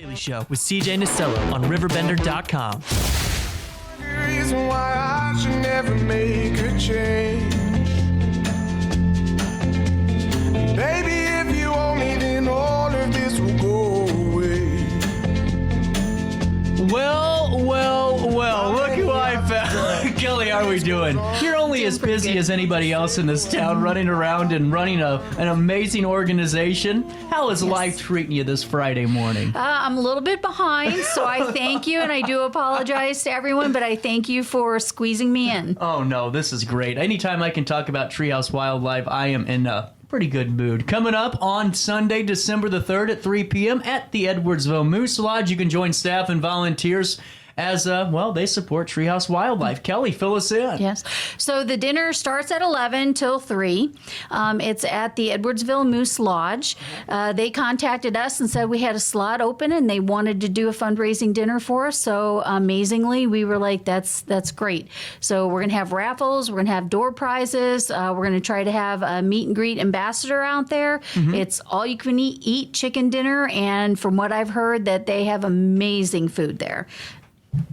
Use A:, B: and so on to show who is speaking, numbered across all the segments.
A: Daily Show with CJ Nasello on RiverBender.com.
B: Reason why I should never make a change. Baby, if you owe me, then all of this will go away.
A: Well, look who I found. Kelly, how are we doing? You're only as busy as anybody else in this town, running around and running an amazing organization. How is life treating you this Friday morning?
C: I'm a little bit behind, so I thank you, and I do apologize to everyone, but I thank you for squeezing me in.
A: Oh, no, this is great. Anytime I can talk about Treehouse Wildlife, I am in a pretty good mood. Coming up on Sunday, December the 3rd at 3 p.m. at the Edwardsville Moose Lodge, you can join staff and volunteers as, they support Treehouse Wildlife. Kelly, fill us in.
C: Yes. So the dinner starts at 11 till 3. It's at the Edwardsville Moose Lodge. They contacted us and said we had a slot open and they wanted to do a fundraising dinner for us. So amazingly, we were like, that's great. So we're going to have raffles. We're going to have door prizes. We're going to try to have a meet and greet ambassador out there. Mm-hmm. It's all you can eat chicken dinner. And from what I've heard, that they have amazing food there.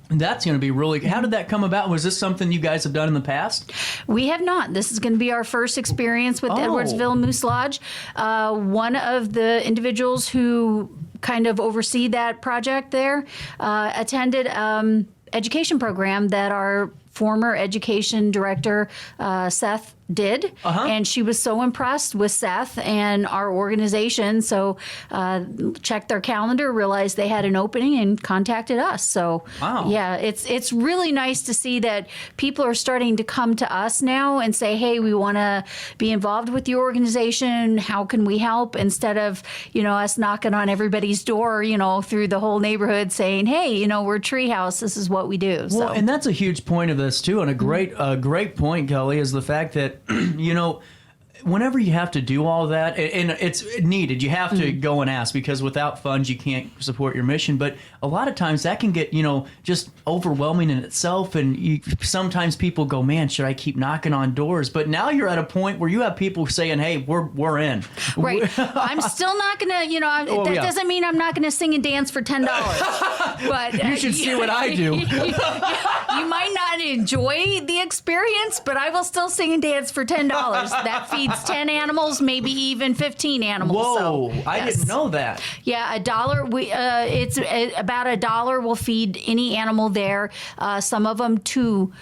A: That's going to be really... How did that come about? Was this something you guys have done in the past?
C: We have not. This is going to be our first experience with Edwardsville Moose Lodge. One of the individuals who kind of oversee that project there attended education program that our former education director, Seth, did. And she was so impressed with Seth and our organization. So checked their calendar, realized they had an opening, and contacted us. So yeah, it's really nice to see that people are starting to come to us now and say, hey, we want to be involved with your organization. How can we help? Instead of, us knocking on everybody's door, through the whole neighborhood saying, hey, we're Treehouse. This is what we do.
A: Well, and that's a huge point of this too. And a great point, Kelly, is the fact that whenever you have to do all that, and it's needed, you have to go and ask, because without funds, you can't support your mission. But a lot of times that can get, just overwhelming in itself. And sometimes people go, man, should I keep knocking on doors? But now you're at a point where you have people saying, hey, we're in.
C: Right. I'm still not going to, doesn't mean I'm not going to sing and dance for $10. But
A: you should see what I do.
C: You might not enjoy the experience, but I will still sing and dance for $10. That feeds 10 animals, maybe even 15 animals.
A: Whoa,
C: so,
A: I didn't know that.
C: Yeah, $1. It's about $1 will feed any animal there. Some of them two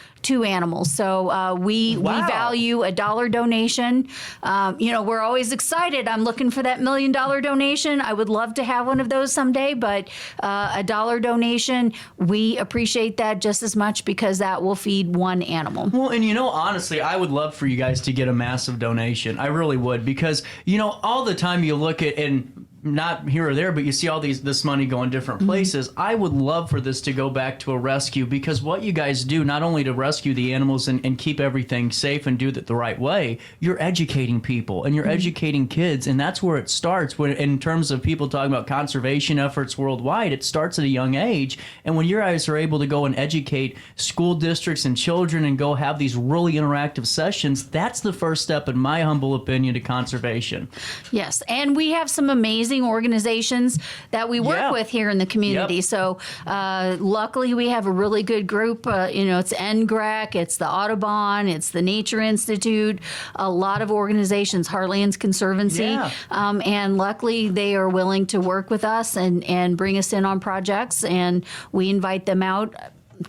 C: animals. So we value $1 donation. We're always excited. I'm looking for that $1 million donation. I would love to have one of those someday, but $1 donation, we appreciate that just as much, because that will feed one animal.
A: Well, and honestly, I would love for you guys to get a massive donation. I really would, because all the time you look at, and not here or there, but you see all this money going different places. I would love for this to go back to a rescue, because what you guys do, not only to rescue the animals and keep everything safe and do it the right way, you're educating people and you're educating kids, and that's where it starts. When, in terms of people talking about conservation efforts worldwide, it starts at a young age. And when you guys are able to go and educate school districts and children and go have these really interactive sessions, that's the first step, in my humble opinion, to conservation.
C: Yes, and we have some amazing organizations that we work with here in the community. So luckily we have a really good group. It's NGRAC, it's the Audubon, it's the Nature Institute, a lot of organizations, Heartlands Conservancy. And luckily they are willing to work with us and bring us in on projects, and we invite them out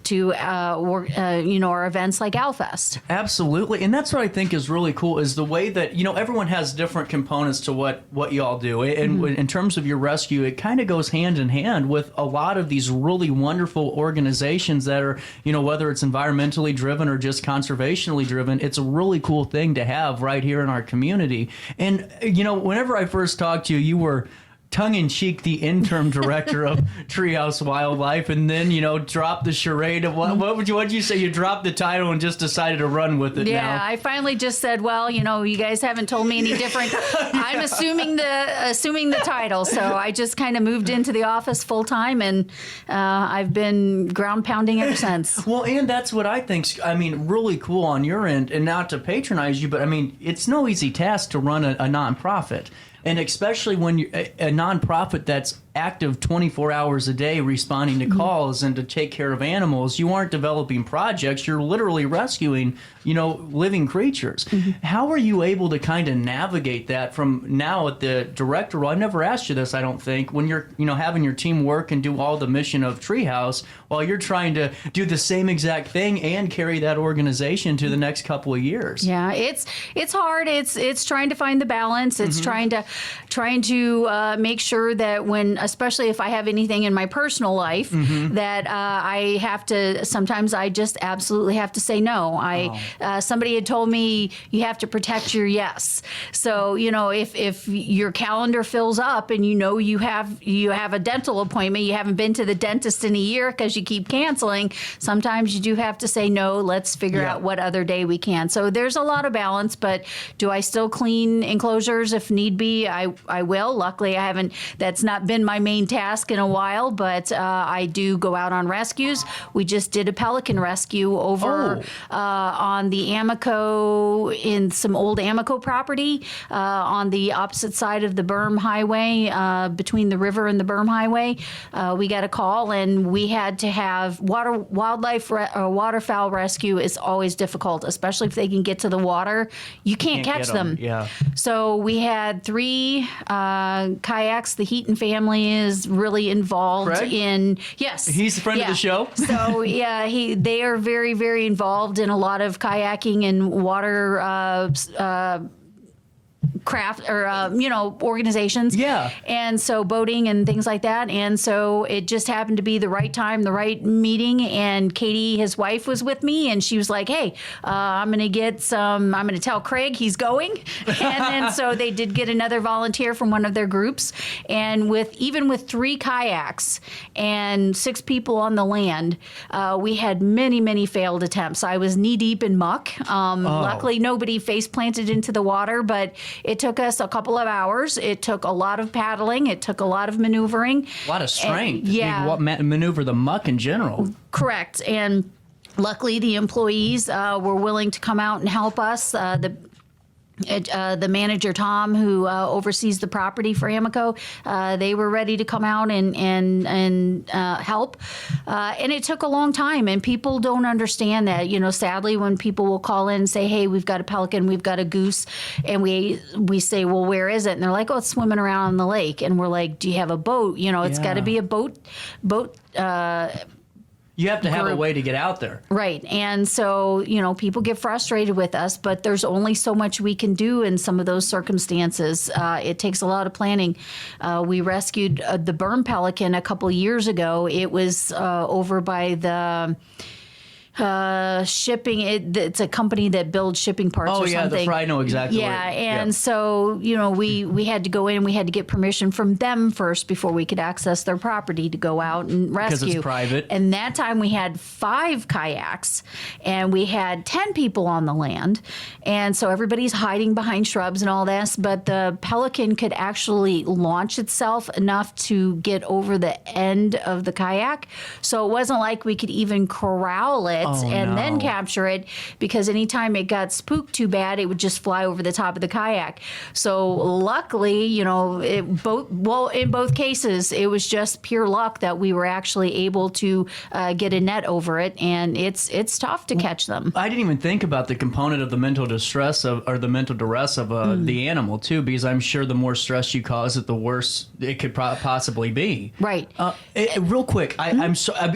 C: to our events like Owlfest.
A: Absolutely. And that's what I think is really cool, is the way that everyone has different components to what you all do. And in terms of your rescue, it kind of goes hand in hand with a lot of these really wonderful organizations that are, whether it's environmentally driven or just conservationally driven. It's a really cool thing to have right here in our community. And whenever I first talked to you, you were tongue-in-cheek the interim director of Treehouse Wildlife, and then dropped the charade of what'd you say? You dropped the title and just decided to run with it.
C: Yeah, I finally just said, well, you guys haven't told me any different. I'm assuming the title, so I just kind of moved into the office full time, and I've been ground pounding ever since.
A: Well, and that's what I think's really cool on your end, and not to patronize you, but it's no easy task to run a nonprofit. And especially when you're a nonprofit that's active 24 hours a day responding to calls and to take care of animals. You aren't developing projects. You're literally rescuing, living creatures. How are you able to kind of navigate that from now at the director role? I've never asked you this, I don't think, when you're, having your team work and do all the mission of Treehouse while you're trying to do the same exact thing and carry that organization to the next couple of years.
C: Yeah, it's hard. It's trying to find the balance. It's trying to make sure that especially if I have anything in my personal life, that I have to. Sometimes I just absolutely have to say no. Somebody had told me you have to protect your yes. So if your calendar fills up and you have a dental appointment, you haven't been to the dentist in a year because you keep canceling. Sometimes you do have to say no. Let's figure out what other day we can. So there's a lot of balance. But do I still clean enclosures if need be? I will. Luckily, I haven't. That's not been my main task in a while. But I do go out on rescues. We just did a pelican rescue over on the Amoco, in some old Amoco property on the opposite side of the Berm Highway, between the river and the Berm Highway. We got a call, and we had to have waterfowl rescue is always difficult, especially if they can get to the water. You can't catch them.
A: Yeah.
C: So we had 3 kayaks. The Heaton family is really involved
A: Craig?
C: in. Yes,
A: he's a friend of the show.
C: So they are very, very involved in a lot of kayaking and water craft or organizations, and so boating and things like that. And so it just happened to be the right time, the right meeting, and Katie, his wife, was with me, and she was like, hey, I'm gonna tell Craig he's going. And then so they did get another volunteer from one of their groups, and even with 3 kayaks and 6 people on the land, we had many failed attempts. I was knee deep in muck. Luckily nobody face planted into the water, but it took us a couple of hours. It took a lot of paddling. It took a lot of maneuvering.
A: A lot of strength.
C: And,
A: maneuver the muck in general.
C: Correct. And luckily the employees were willing to come out and help us. The manager, Tom, who oversees the property for Amoco, they were ready to come out and help. And it took a long time, and people don't understand that. Sadly, when people will call in and say, hey, we've got a pelican, we've got a goose, and we say, well, where is it? And they're like, oh, it's swimming around in the lake. And we're like, do you have a boat? It's got to be a boat.
A: You have to have a way to get out there.
C: Right. And so, people get frustrated with us, but there's only so much we can do in some of those circumstances. It takes a lot of planning. We rescued the Berm pelican a couple of years ago. It was over by the shipping. It's a company that builds shipping parts or something.
A: I know exactly.
C: So, we had to go in, we had to get permission from them first before we could access their property to go out and rescue.
A: Because it's private.
C: And that time we had 5 kayaks, and we had 10 people on the land. And so everybody's hiding behind shrubs and all this, but the pelican could actually launch itself enough to get over the end of the kayak. So it wasn't like we could even corral it then capture it, because anytime it got spooked too bad, it would just fly over the top of the kayak. So luckily, in both cases, it was just pure luck that we were actually able to get a net over it, and it's tough to catch them.
A: I didn't even think about the component of the mental distress or the mental duress of the animal too, because I'm sure the more stress you cause it, the worse it could possibly be.
C: Right.
A: Real quick,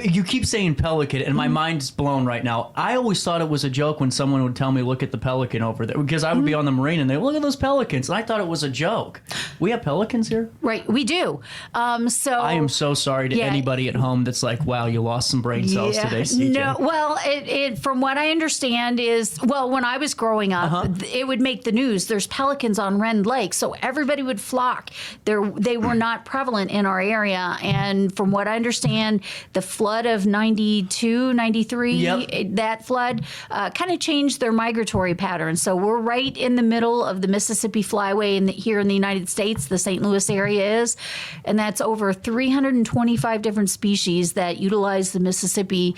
A: you keep saying pelican, and my mind's blown right now. I always thought it was a joke when someone would tell me, look at the pelican over there, because I would be on the marine and they look at those pelicans, and I thought it was a joke. We have pelicans here?
C: Right, we do. So
A: I am so sorry to anybody at home that's like, wow, you lost some brain cells today, CJ.
C: No, well, it from what I understand is, when I was growing up, it would make the news. There's pelicans on Rend Lake, so everybody would flock. They were not prevalent in our area, and from what I understand, the flood of 92, 93, that flood kind of changed their migratory patterns. So we're right in the middle of the Mississippi Flyway here in the United States, the St. Louis area is, and that's over 325 different species that utilize the Mississippi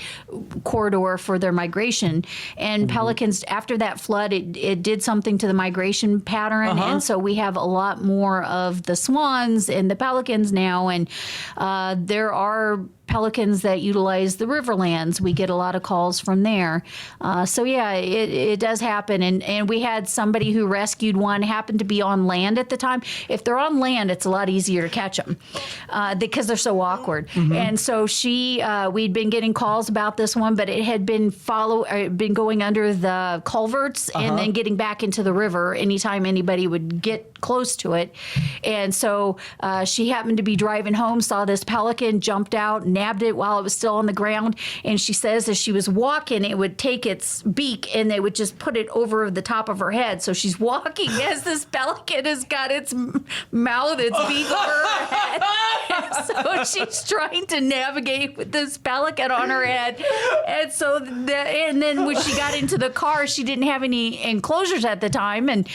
C: corridor for their migration. And pelicans, after that flood, it did something to the migration pattern, and so we have a lot more of the swans and the pelicans now, and there are pelicans that utilize the riverlands. We get a lot of calls from there. So yeah, it does happen. And we had somebody who rescued one, happened to be on land at the time. If they're on land, it's a lot easier to catch them because they're so awkward. And so we'd been getting calls about this one, but it had been been going under the culverts and then getting back into the river anytime anybody would get close to it. And so she happened to be driving home, saw this pelican, jumped out, nabbed it while it was still on the ground. And she says as she was walking, it would take its beak and they would just put it over the top of her head. So she's walking as this pelican has got its mouth, its beak over her head. And so she's trying to navigate with this pelican on her head. And so, and then when she got into the car, she didn't have any enclosures at the time. And,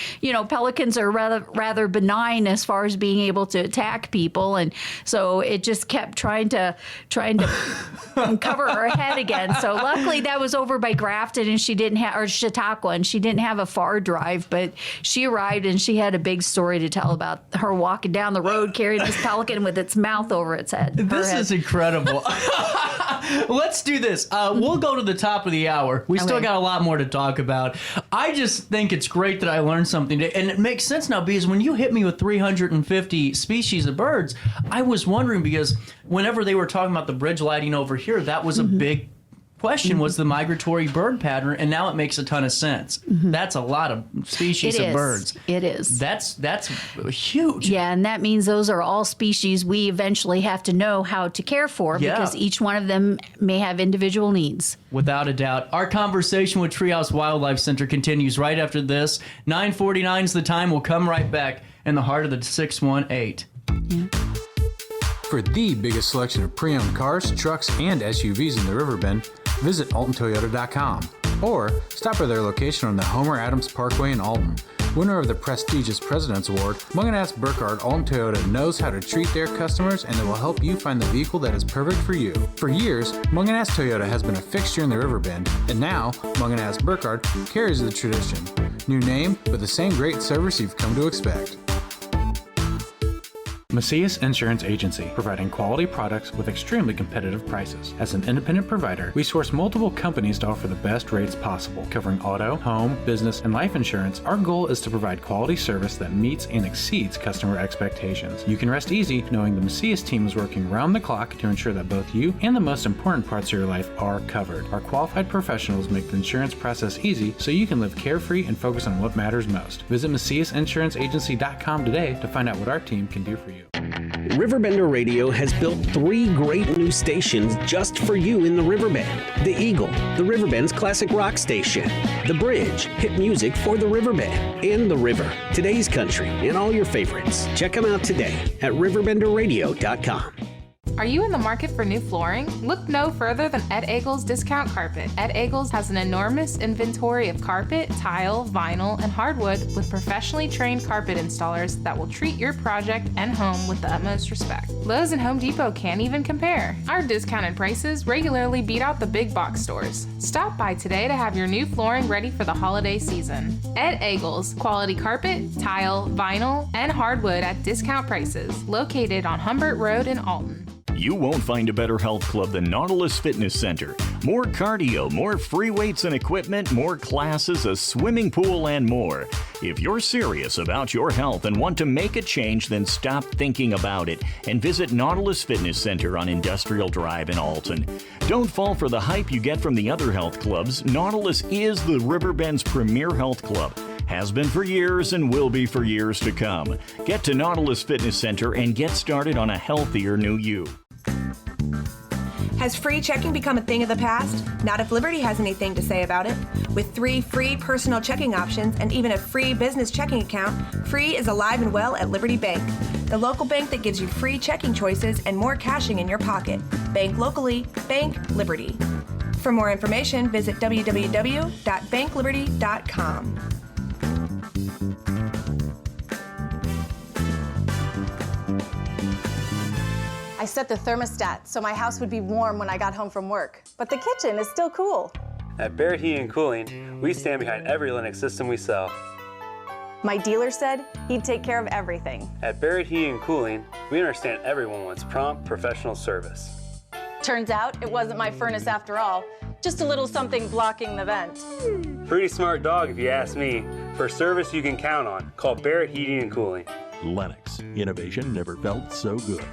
C: pelicans are rather benign as far as being able to attack people. And so it just kept trying to cover her head again. So luckily that was over by Grafton and she didn't have, or Chautauqua, and she didn't have a far drive, but she arrived and she had a big story to tell about her walking down the road carrying this pelican with its mouth over its head.
A: This is incredible. Let's do this. We'll go to the top of the hour. We still got a lot more to talk about. I just think it's great that I learned something. And it makes sense now because when you hit me with 350 species of birds, I was wondering because whenever they were talking about the bridge lighting over here, that was a big question, was the migratory bird pattern, and now it makes a ton of sense. That's a lot of species of birds.
C: It is.
A: That's huge.
C: Yeah, and that means those are all species we eventually have to know how to care for because each one of them may have individual needs.
A: Without a doubt. Our conversation with Treehouse Wildlife Center continues right after this. 9:49 is the time. We'll come right back in the heart of the 618.
C: Yeah.
D: For the biggest selection of pre-owned cars, trucks, and SUVs in the Riverbend, visit AltonToyota.com or stop by their location on the Homer Adams Parkway in Alton. Winner of the prestigious President's Award, Munganast Burkhardt Alton Toyota knows how to treat their customers, and they will help you find the vehicle that is perfect for you. For years, Munganast Toyota has been a fixture in the Riverbend, and now Munganast Burkhardt carries the tradition. New name, but the same great service you've come to expect.
E: Macias Insurance Agency, providing quality products with extremely competitive prices. As an independent provider, we source multiple companies to offer the best rates possible. Covering auto, home, business, and life insurance, our goal is to provide quality service that meets and exceeds customer expectations. You can rest easy knowing the Macias team is working round the clock to ensure that both you and the most important parts of your life are covered. Our qualified professionals make the insurance process easy so you can live carefree and focus on what matters most. Visit MaciasInsuranceAgency.com today to find out what our team can do for you.
F: RiverBender Radio has built 3 great new stations just for you in the Riverbend. The Eagle, the Riverbend's classic rock station. The Bridge, hit music for the Riverbend. And The River, today's country, and all your favorites. Check them out today at RiverBenderRadio.com.
G: Are you in the market for new flooring? Look no further than Ed Eagles Discount Carpet. Ed Eagles has an enormous inventory of carpet, tile, vinyl, and hardwood with professionally trained carpet installers that will treat your project and home with the utmost respect. Lowe's and Home Depot can't even compare. Our discounted prices regularly beat out the big box stores. Stop by today to have your new flooring ready for the holiday season. Ed Eagles, quality carpet, tile, vinyl, and hardwood at discount prices, located on Humbert Road in Alton.
H: You won't find a better health club than Nautilus Fitness Center. More cardio, more free weights and equipment, more classes, a swimming pool, and more. If you're serious about your health and want to make a change, then stop thinking about it and visit Nautilus Fitness Center on Industrial Drive in Alton. Don't fall for the hype you get from the other health clubs. Nautilus is the Riverbend's premier health club. Has been for years and will be for years to come. Get to Nautilus Fitness Center and get started on a healthier new you.
I: Has free checking become a thing of the past? Not if Liberty has anything to say about it. With 3 free personal checking options and even a free business checking account, free is alive and well at Liberty Bank, the local bank that gives you free checking choices and more cashing in your pocket. Bank locally, bank Liberty. For more information, visit www.bankliberty.com.
J: I set the thermostat so my house would be warm when I got home from work, but the kitchen is still cool.
K: At Barrett Heating and Cooling, we stand behind every Linux system we sell.
J: My dealer said he'd take care of everything.
K: At Barrett Heating and Cooling, we understand everyone wants prompt, professional service.
J: Turns out it wasn't my furnace after all, just a little something blocking the vent.
K: Pretty smart dog if you ask me. For service you can count on, call Barrett Heating and Cooling.
L: Lennox. Innovation never felt so good.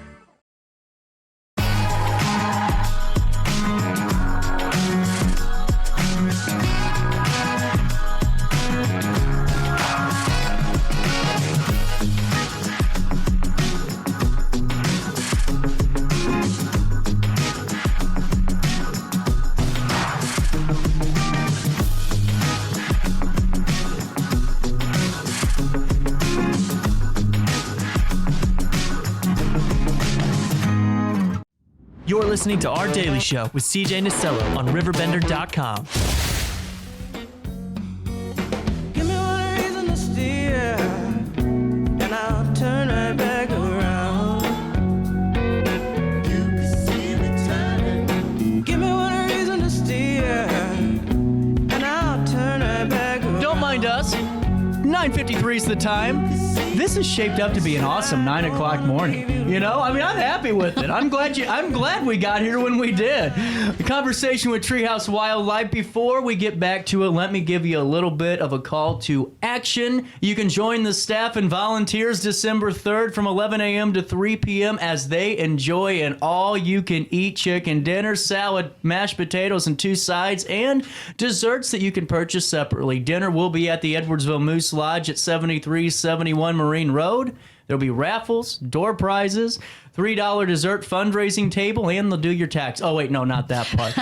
M: You're listening to Our Daily Show with CJ Nasello on RiverBender.com.
B: Give me one reason to steer, and I'll turn right back around. You can see me turning. Give me one reason to steer, and I'll turn right back around.
A: Don't mind us. 9:53 is the time. This is shaped up to be an awesome 9 o'clock morning. You know, I mean, I'm happy with it. I'm glad we got here when we did. The conversation with Treehouse Wildlife. Before we get back to it, let me give you a little bit of a call to action. You can join the staff and volunteers December 3rd from 11 a.m. to 3 p.m. as they enjoy an all-you-can-eat chicken dinner, salad, mashed potatoes, and 2 sides, and desserts that you can purchase separately. Dinner will be at the Edwardsville Moose Lodge at 7371 Marine Road. There'll be raffles, door prizes, $3 dessert fundraising table, and they'll do your tax. Oh, wait, no, not that part.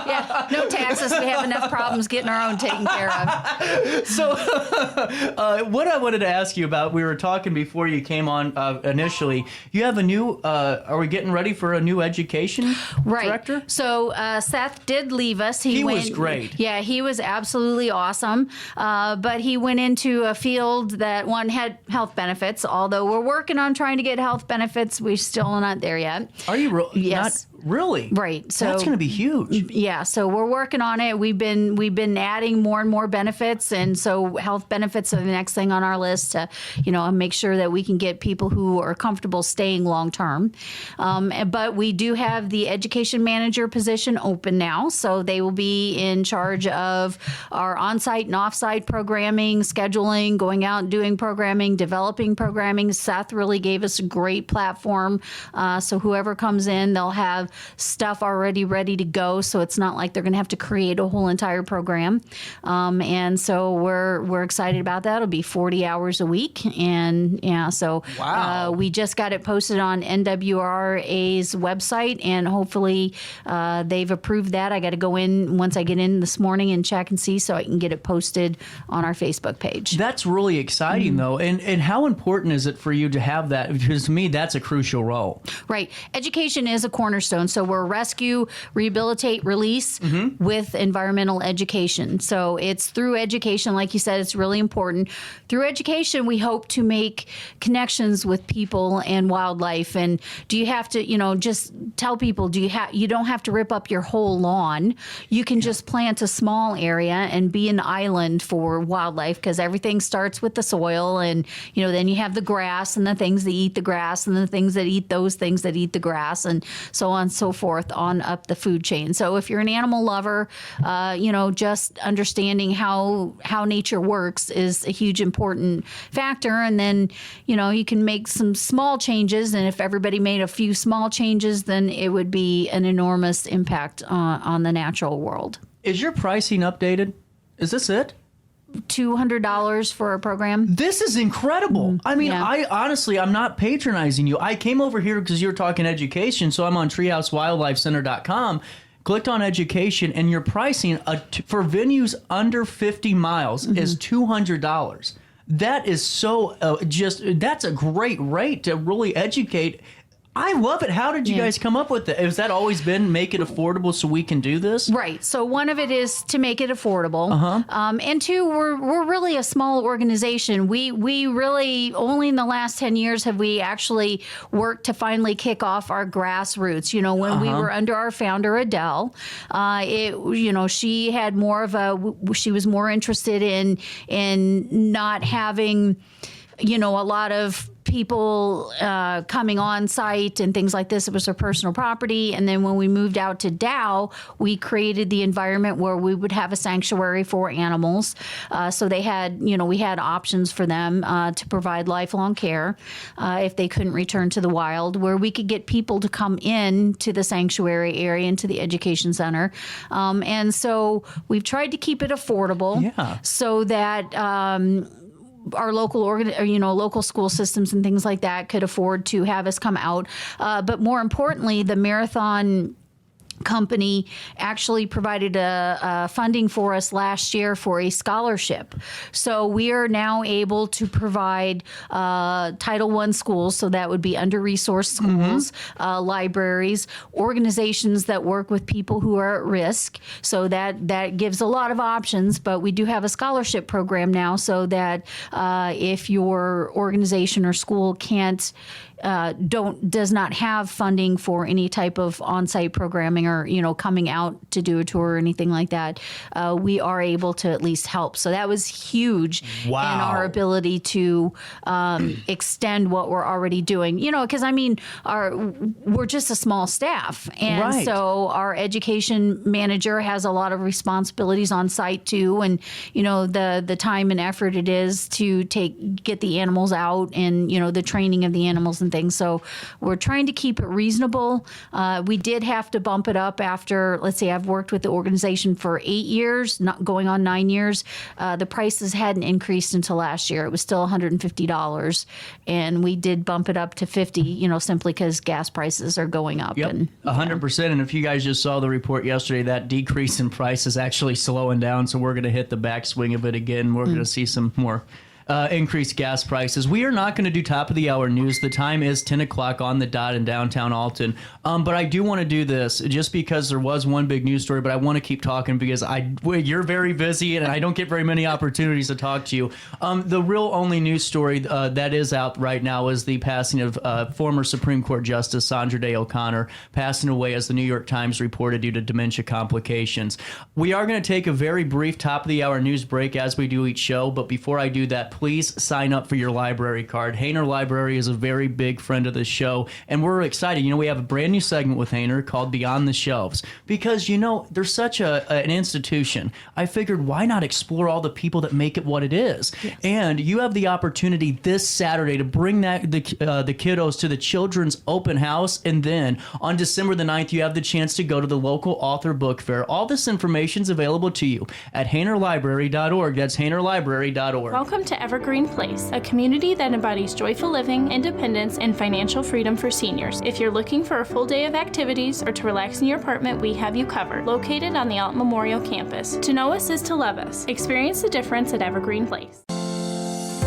C: Yeah, no taxes. We have enough problems getting our own taken care of.
A: So what I wanted to ask you about, we were talking before you came on initially, you have a new, are we getting ready for a new education director?
C: So Seth did leave us.
A: He was great.
C: Yeah, he was absolutely awesome. But he went into a field that one had health benefits, although we're working on trying to get health benefits. We're still not there yet.
A: Are you
C: Yes.
A: Really?
C: Right. So
A: that's going to be huge.
C: Yeah. So we're working on it. We've been adding more and more benefits, and so health benefits are the next thing on our list to, make sure that we can get people who are comfortable staying long term. But we do have the education manager position open now, so they will be in charge of our on-site and off-site programming, scheduling, going out and doing programming, developing programming. Seth really gave us a great platform. So whoever comes in, they'll have stuff already ready to go, so it's not like they're going to have to create a whole entire program. And so we're excited about that. It'll be 40 hours a week, and so
A: wow.
C: We just got it posted on NWRA's website, and hopefully they've approved that. I got to go in once I get in this morning and check and see, so I can get it posted on our Facebook page.
A: That's really exciting, though. And how important is it for you to have that? Because to me, that's a crucial role.
C: Right. Education is a cornerstone. So we're rescue, rehabilitate, release with environmental education. So it's through education, like you said, it's really important. Through education, we hope to make connections with people and wildlife. And do you have to, just tell people, you don't have to rip up your whole lawn. You can just plant a small area and be an island for wildlife, because everything starts with the soil, and then you have the grass and the things that eat the grass and the things that eat those things that eat the grass, and so on and so forth on up the food chain. So if you're an animal lover, just understanding how nature works is a huge important factor. And then you can make some small changes, and if everybody made a few small changes, then it would be an enormous impact on the natural world.
A: Is your pricing updated? Is this it?
C: $200 for a program.
A: This is incredible. I mean,
C: Yeah.
A: I honestly, I'm not patronizing you. I came over here because you were talking education, so I'm on TreehouseWildlifeCenter.com, clicked on education, and your pricing for venues under 50 miles is $200. That is so that's a great rate to really educate I love it. How did you guys come up with it? Has that always been make it affordable so we can do this?
C: Right. So one of it is to make it affordable. And two, we're really a small organization. We really only in the last 10 years have we actually worked to finally kick off our grassroots. You know, when we were under our founder, Adele, she had more of she was more interested in not having, a lot of people coming on site and things like this. It was their personal property. And then when we moved out to Dow, we created the environment where we would have a sanctuary for animals. So they had, we had options for them to provide lifelong care if they couldn't return to the wild, where we could get people to come in to the sanctuary area, into the education center. And so we've tried to keep it affordable so that our local local school systems and things like that could afford to have us come out. But more importantly, the marathon company actually provided a funding for us last year for a scholarship. So we are now able to provide Title I schools, so that would be under-resourced schools, libraries, organizations that work with people who are at risk. So that gives a lot of options, but we do have a scholarship program now so that if your organization or school does not have funding for any type of on-site programming or coming out to do a tour or anything like that, we are able to at least help. So that was huge in our ability to extend what we're already doing. Because we're just a small staff, and so our education manager has a lot of responsibilities on site too, and the time and effort it is to get the animals out and the training of the animals and things. So we're trying to keep it reasonable. We did have to bump it up after, let's say, I've worked with the organization for 8 years, not going on 9 years. The prices hadn't increased until last year. It was still $150, and we did bump it up to $50, simply because gas prices are going up.
A: Yep, 100%. And if you guys just saw the report yesterday, that decrease in price is actually slowing down. So we're going to hit the backswing of it again. We're going to see some more increased gas prices. We are not going to do top of the hour news. The time is 10 o'clock on the dot in downtown Alton. But I do want to do this just because there was one big news story, but I want to keep talking because you're very busy and I don't get very many opportunities to talk to you. The real only news story that is out right now is the passing of former Supreme Court Justice Sandra Day O'Connor, passing away, as the New York Times reported, due to dementia complications. We are going to take a very brief top of the hour news break as we do each show, but before I do that, please sign up for your library card. Hainer Library is a very big friend of the show, and we're excited. We have a brand new segment with Hainer called Beyond the Shelves, because, they're such an institution. I figured, why not explore all the people that make it what it is? Yes. And you have the opportunity this Saturday to bring the kiddos to the Children's Open House, and then on December the 9th, you have the chance to go to the local author book fair. All this information is available to you at HainerLibrary.org. That's HainerLibrary.org.
N: Welcome to Evergreen Place, a community that embodies joyful living, independence, and financial freedom for seniors. If you're looking for a full day of activities or to relax in your apartment, we have you covered. Located on the Alton Memorial Campus. To know us is to love us. Experience the difference at Evergreen Place.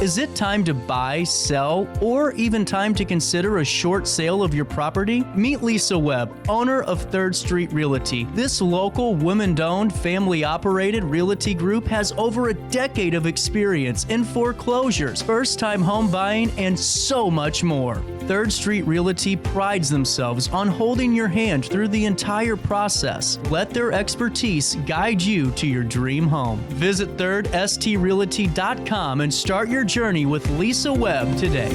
A: Is it time to buy, sell, or even time to consider a short sale of your property? Meet Lisa Webb, owner of 3rd Street Realty. This local, women-owned, family-operated realty group has over a decade of experience in foreclosures, first-time home buying, and so much more. 3rd Street Realty prides themselves on holding your hand through the entire process. Let their expertise guide you to your dream home. Visit 3rdstrealty.com and start your journey with Lisa Webb today.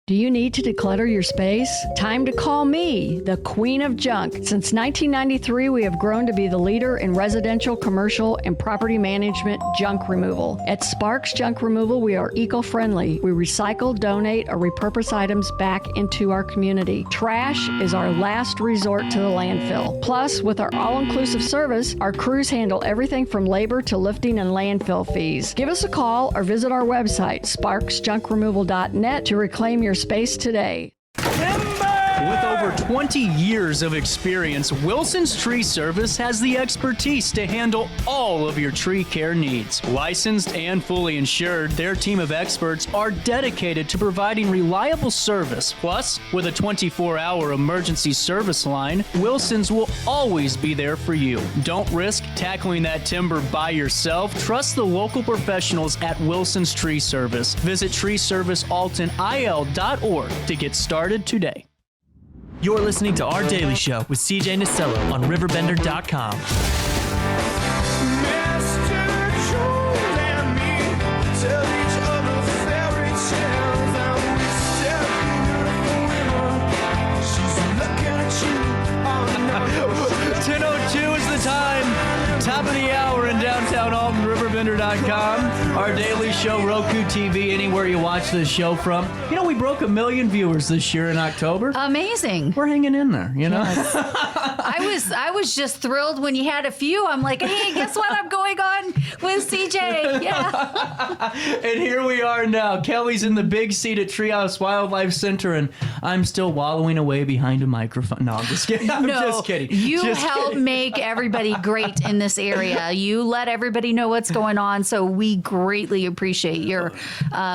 O: Do you need to declutter your space? Time to call me, the Queen of Junk. Since 1993, we have grown to be the leader in residential, commercial, and property management junk removal. At Sparks Junk Removal, we are eco-friendly. We recycle, donate, or repurpose items back into our community. Trash is our last resort to the landfill. Plus, with our all-inclusive service, our crews handle everything from labor to lifting and landfill fees. Give us a call or visit our website, sparksjunkremoval.net, to reclaim your space today.
A: With over 20 years of experience, Wilson's Tree Service has the expertise to handle all of your tree care needs. Licensed and fully insured, their team of experts are dedicated to providing reliable service. Plus, with a 24-hour emergency service line, Wilson's will always be there for you. Don't risk tackling that timber by yourself. Trust the local professionals at Wilson's Tree Service. Visit treeservicealtonil.org to get started today.
M: You're listening to Our Daily Show with CJ Nasello on RiverBender.com.
A: Top of the hour in downtown Alton, RiverBender.com. Our daily show, Roku TV, anywhere you watch this show from. You know, we broke 1 million viewers this year in October.
C: Amazing.
A: We're hanging in there, you know?
C: Yes. I was just thrilled when you had a few. I'm like, hey, guess what? I'm going on with CJ. Yeah.
A: And here we are now. Kelly's in the big seat at Treehouse Wildlife Center, and I'm still wallowing away behind a microphone. No, I'm just kidding. I'm just kidding.
C: You
A: just
C: help
A: kidding.
C: make everybody great in this area. You let everybody know what's going on, so we greatly appreciate your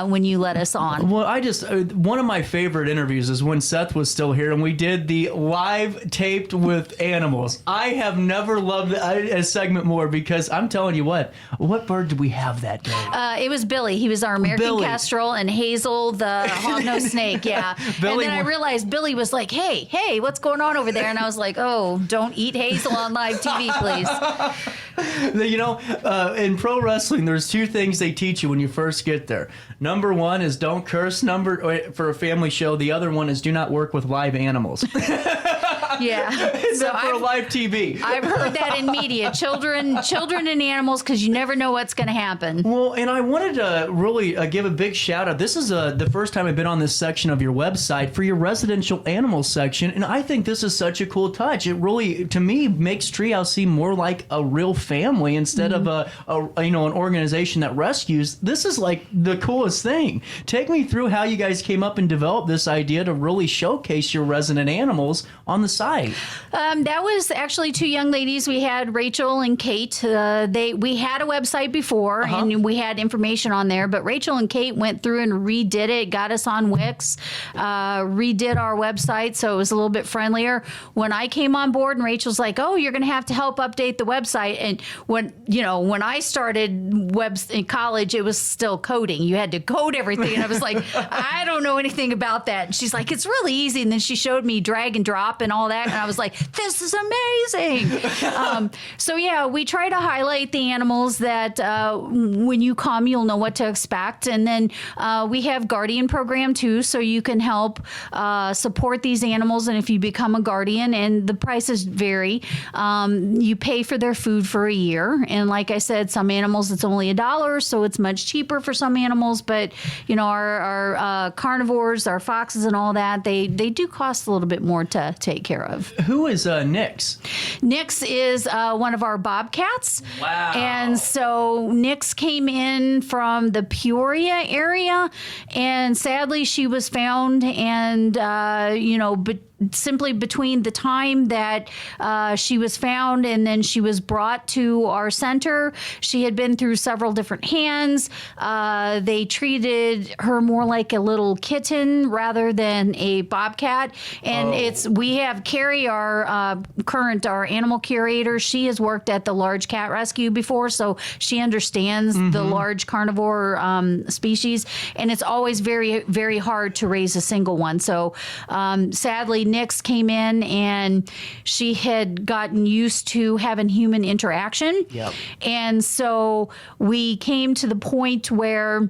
C: when you let us on.
A: Well, I just one of my favorite interviews is when Seth was still here, and we did the live taped with animals. I have never loved a segment more because I'm telling you what bird did we have that day?
C: It was Billy. He was our American kestrel, and Hazel, the hognose snake. Yeah.
A: Billy,
C: and then I realized Billy was like, hey, what's going on over there? And I was like, oh, don't eat Hazel on live TV, please.
A: You know, in pro wrestling, there's two things they teach you when you first get there. Number one is don't curse for a family show. The other one is do not work with live animals.
C: Yeah.
A: Except for live TV.
C: I've heard that in media. Children and animals, because you never know what's going to happen.
A: Well, and I wanted to really give a big shout out. This is the first time I've been on this section of your website for your residential animals section, and I think this is such a cool touch. It really, to me, makes Treehouse seem more like a real family instead of an organization that rescues. This is like the coolest thing. Take me through how you guys came up and developed this idea to really showcase your resident animals on the site.
C: That was actually two young ladies. We had Rachel and Kate. We had a website before, and we had information on there, but Rachel and Kate went through and redid it, got us on Wix, redid our website, so it was a little bit friendlier. When I came on board, and Rachel's like, oh, you're going to have to help update the website. And when I started webs in college, it was still coding. You had to code everything. And I was like, I don't know anything about that. And she's like, it's really easy. And then she showed me drag and drop and all that. And I was like, this is amazing. So yeah, we try to highlight the animals that when you come, you'll know what to expect. And then we have guardian program too, so you can help support these animals. And if you become a guardian, and the prices vary, you pay for their food for a year. And like I said, some animals it's only $1, so it's much cheaper for some animals. But our carnivores, our foxes, and all that, they do cost a little bit more to take care of.
A: Who is Nix?
C: Nix is one of our bobcats.
A: Wow.
C: And so Nix came in from the Peoria area, and sadly she was found, and simply between the time that she was found and then she was brought to our center, she had been through several different hands. They treated her more like a little kitten rather than a bobcat. And we have Carrie, our animal curator. She has worked at the large cat rescue before, so she understands the large carnivore species. And it's always very, very hard to raise a single one. So sadly, Nix came in and she had gotten used to having human interaction.
A: Yep.
C: And so we came to the point where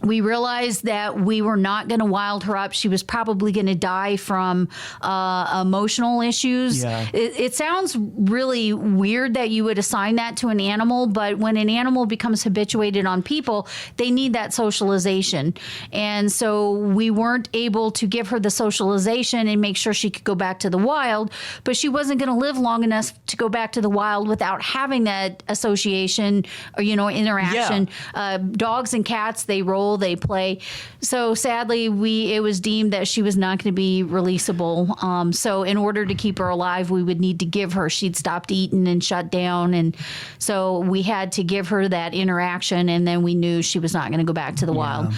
C: we realized that we were not going to wild her up. She was probably going to die from emotional issues.
A: Yeah.
C: It sounds really weird that you would assign that to an animal, but when an animal becomes habituated on people, they need that socialization. And so we weren't able to give her the socialization and make sure she could go back to the wild, but she wasn't going to live long enough to go back to the wild without having that association or, interaction.
A: Yeah.
C: Dogs and cats, they roll school, they play. So sadly, it was deemed that she was not going to be releasable. So in order to keep her alive, we would need to give her, she'd stopped eating and shut down. And so we had to give her that interaction, and then we knew she was not going to go back to the wild.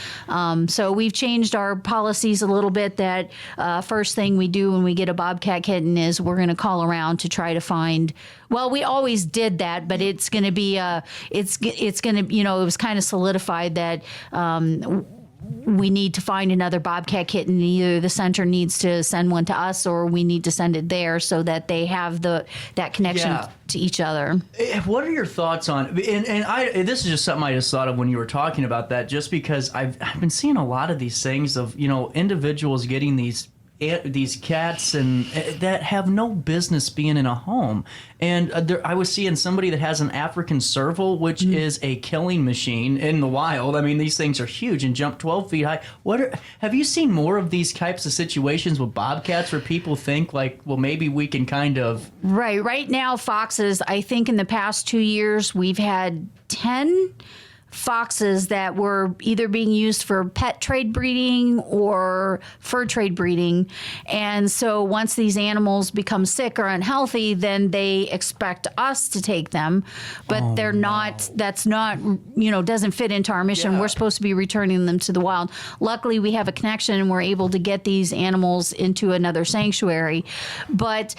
C: So we've changed our policies a little bit that first thing we do when we get a bobcat kitten is we're going to call around to try to find, well, we always did that, but it's going to be, it's going to, it was kind of solidified that we need to find another bobcat kitten. Either the center needs to send one to us, or we need to send it there so that they have that connection to each other.
A: What are your thoughts on? And this is just something I just thought of when you were talking about that. Just because I've been seeing a lot of these things of individuals getting these cats and that have no business being in a home. And I was seeing somebody that has an African serval, which is a killing machine in the wild. I mean, these things are huge and jump 12 feet high. Have you seen more of these types of situations with bobcats where people think like, well, maybe we can kind of...
C: Right now, foxes, I think in the past 2 years, we've had 10 foxes that were either being used for pet trade breeding or fur trade breeding. And so once these animals become sick or unhealthy, then they expect us to take them, but they're not, that's not, doesn't fit into our mission. We're supposed to be returning them to the wild. Luckily, we have a connection and we're able to get these animals into another sanctuary. But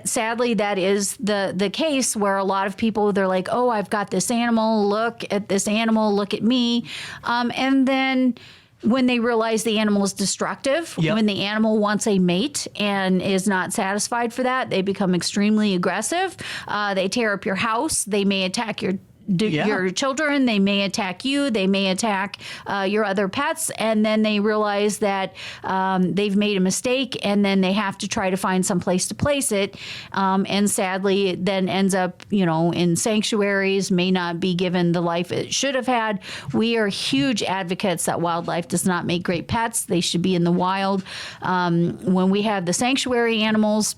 C: sadly, that is the case where a lot of people, they're like, oh, I've got this animal, look at this animal, look at me. And then when they realize the animal is destructive, when the animal wants a mate and is not satisfied for that, they become extremely aggressive. They tear up your house. They may attack your children, they may attack you, they may attack your other pets, and then they realize that they've made a mistake, and then they have to try to find some place to place it, and sadly it then ends up in sanctuaries, may not be given the life it should have had. We are huge advocates that wildlife does not make great pets. They should be in the wild. When we have the sanctuary animals,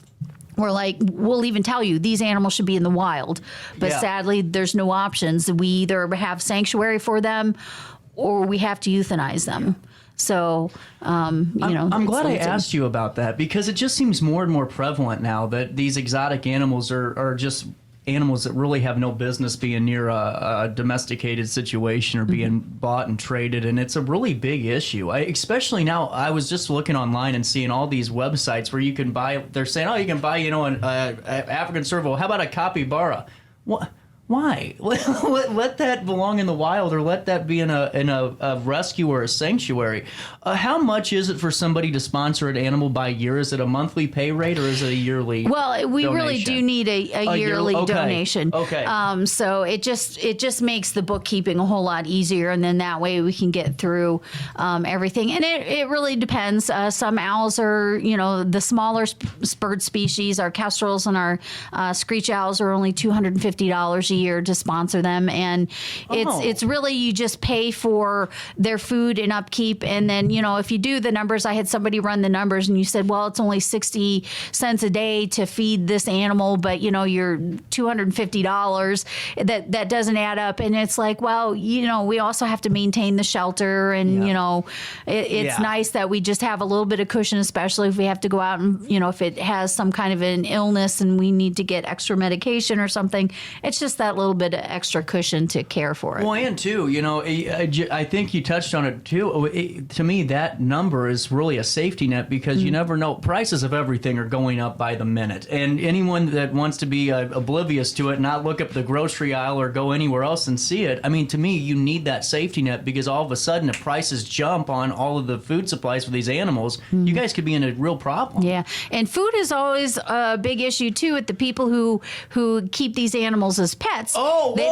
C: we'll even tell you these animals should be in the wild, but sadly there's no options. We either have sanctuary for them or we have to euthanize them. So, I'm
A: glad I asked you about that, because it just seems more and more prevalent now that these exotic animals are just animals that really have no business being near a domesticated situation or being bought and traded, and it's a really big issue. Especially now, I was just looking online and seeing all these websites where you can buy. They're saying, "Oh, you can buy, an African serval. How about a capybara?" What? Why? Let that belong in the wild, or let that be in a rescue or a sanctuary. How much is it for somebody to sponsor an animal by year? Is it a monthly pay rate, or is it a yearly?
C: Well, we
A: donation?
C: Really do need a yearly donation.
A: Okay.
C: So it just makes the bookkeeping a whole lot easier, and then that way we can get through everything. And it really depends. Some owls are, the smaller bird species, our kestrels and our screech owls are only $250 a year to sponsor them, and it's really, you just pay for their food and upkeep, and then if you do the numbers, I had somebody run the numbers and you said, well, it's only 60 cents a day to feed this animal, but you're $250, that doesn't add up. And it's like, well, we also have to maintain the shelter, and it's nice that we just have a little bit of cushion, especially if we have to go out and if it has some kind of an illness and we need to get extra medication or something. It's just that little bit of extra cushion to care for it.
A: Well, and too, I think you touched on it too. To me, that number is really a safety net, because you never know. Prices of everything are going up by the minute, and anyone that wants to be oblivious to it, not look up the grocery aisle or go anywhere else and see it. I mean, to me, you need that safety net, because all of a sudden, if prices jump on all of the food supplies for these animals, you guys could be in a real problem.
C: Yeah, and food is always a big issue too with the people who keep these animals as pets. They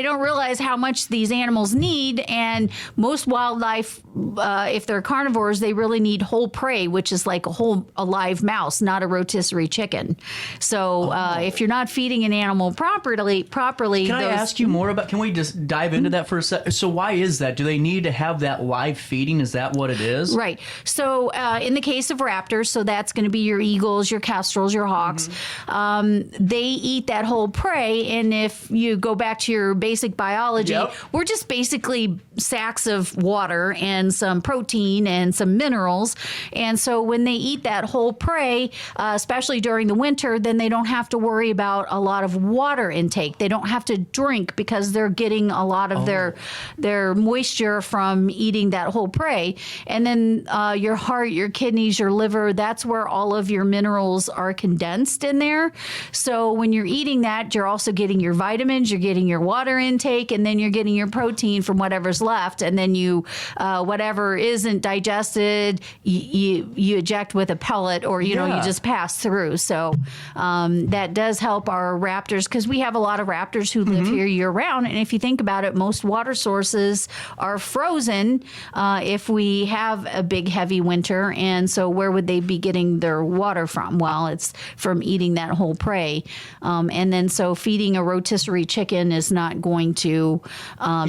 C: don't realize how much these animals need, and most wildlife, if they're carnivores, they really need whole prey, which is like a live mouse, not a rotisserie chicken. So if you're not feeding an animal properly,
A: can I ask you more about? Can we just dive into that for a second? So why is that? Do they need to have that live feeding? Is that what it is?
C: Right. So in the case of raptors, so that's going to be your eagles, your kestrels, your hawks. They eat that whole prey, prey, and if you go back to your basic biology,
A: Yep.
C: we're just basically sacks of water and some protein and some minerals. And so when they eat that whole prey, especially during the winter, then they don't have to worry about a lot of water intake. They don't have to drink because they're getting a lot of their moisture from eating that whole prey. And then your heart, your kidneys, your liver, that's where all of your minerals are condensed in there. So when you're eating that, you're also getting your vitamins, you're getting your water intake, and then you're getting your protein from whatever's left. And then you, whatever isn't digested, you eject with a pellet, or, you know, you just pass through. So that does help our raptors, because we have a lot of raptors who live here year round. And if you think about it, most water sources are frozen if we have a big, heavy winter. And so where would they be getting their water from? Well, it's from eating that whole prey. And then so feeding a rotisserie chicken is not going to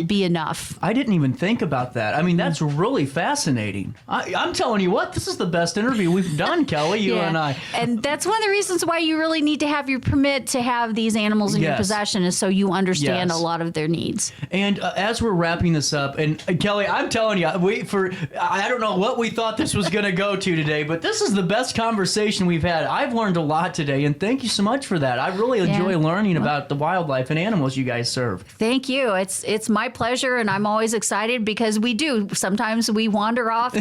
C: be enough.
A: I didn't even think about that. I mean, that's really fascinating. I'm telling you what, this is the best interview we've done, Kelly, you and I.
C: And that's one of the reasons why you really need to have your permit to have these animals in your possession, is so you understand a lot of their needs.
A: And as we're wrapping this up, and Kelly, I'm telling you, I don't know what we thought this was going to go to today, but this is the best conversation we've had. I've learned a lot today, and thank you so much for that. I really enjoy learning about the wildlife and animals you guys serve.
C: Thank you. It's my pleasure, and I'm always excited because sometimes we wander off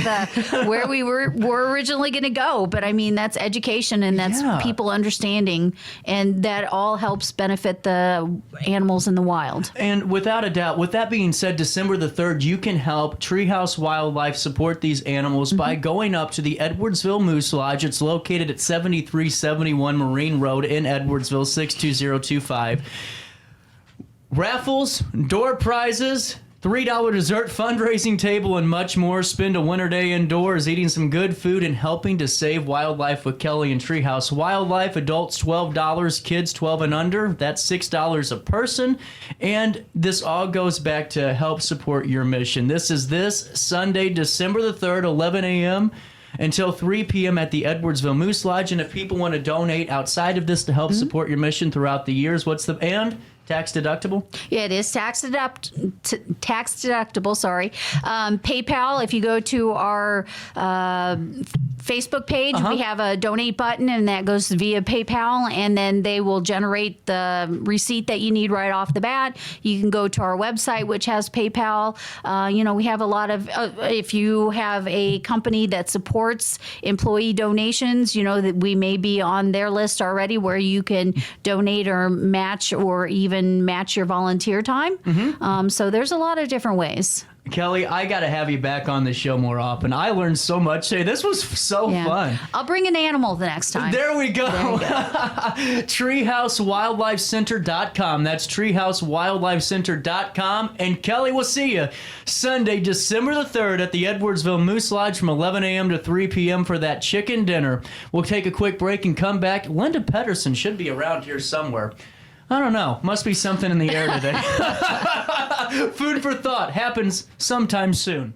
C: where we were originally going to go. But I mean, that's education, and that's people understanding, and that all helps benefit the animals in the wild.
A: And without a doubt, with that being said, December the 3rd, you can help Treehouse Wildlife support these animals by going up to the Edwardsville Moose Lodge. It's located at 7371 Marine Road in Edwardsville, 62025. Raffles, door prizes, $3 dessert, fundraising table, and much more. Spend a winter day indoors eating some good food and helping to save wildlife with Kelly and Treehouse Wildlife. Adults $12, kids 12 and under. That's $6 a person. And this all goes back to help support your mission. This is this Sunday, December the 3rd, 11 a.m. until 3 p.m. at the Edwardsville Moose Lodge. And if people want to donate outside of this to help support your mission throughout the years, tax deductible?
C: Yeah, it is tax deductible. Sorry. PayPal, if you go to our Facebook page, we have a donate button, and that goes via PayPal, and then they will generate the receipt that you need right off the bat. You can go to our website, which has PayPal. We have a lot of, if you have a company that supports employee donations, that we may be on their list already, where you can donate or match, or even match your volunteer time. So there's a lot of different ways.
A: Kelly, I got to have you back on the show more often. I learned so much today. This was so fun.
C: I'll bring an animal the next time.
A: There we go. TreehouseWildlifeCenter.com. That's TreehouseWildlifeCenter.com. And Kelly, we'll see you Sunday, December the 3rd at the Edwardsville Moose Lodge from 11 a.m. to 3 p.m. for that chicken dinner. We'll take a quick break and come back. Linda Pedersen should be around here somewhere. I don't know. Must be something in the air today. Food for thought happens sometime soon.